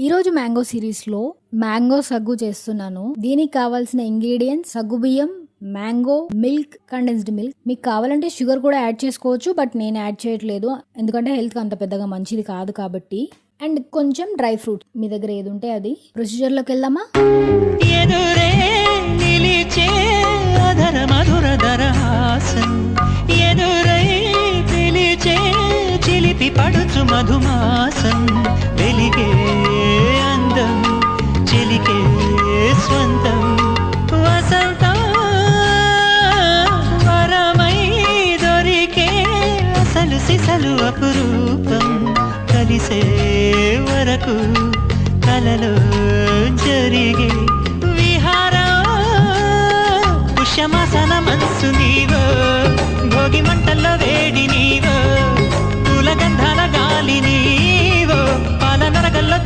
ఈరోజు మ్యాంగో సిరీస్లో మ్యాంగో సగ్గు చేస్తున్నాను. దీనికి కావాల్సిన ఇంగ్రీడియంట్స్ సగ్గు బియ్యం, మ్యాంగో, మిల్క్, కండెన్స్డ్ మిల్క్. మీకు కావాలంటే షుగర్ కూడా యాడ్ చేసుకోవచ్చు, బట్ నేను యాడ్ చేయట్లేదు ఎందుకంటే హెల్త్ అంత పెద్దగా మంచిది కాదు కాబట్టి. అండ్ కొంచెం డ్రై ఫ్రూట్ మీ దగ్గర ఏది ఉంటే అది. ప్రొసీజర్లోకి వెళ్దామా? పడుచు మధుమాసం వెలిగే అందం చెలికే స్వంతం వసంతం వరమై దొరికే అసలు సిసలు అపురూపం కలిసే వరకు కలలో జరిగే విహారం పుష్యమాసన మనసు నీవో భోగి మంటల్లో వేడి నీవో గంధాల గాలి నీవో పాల నరగల్లో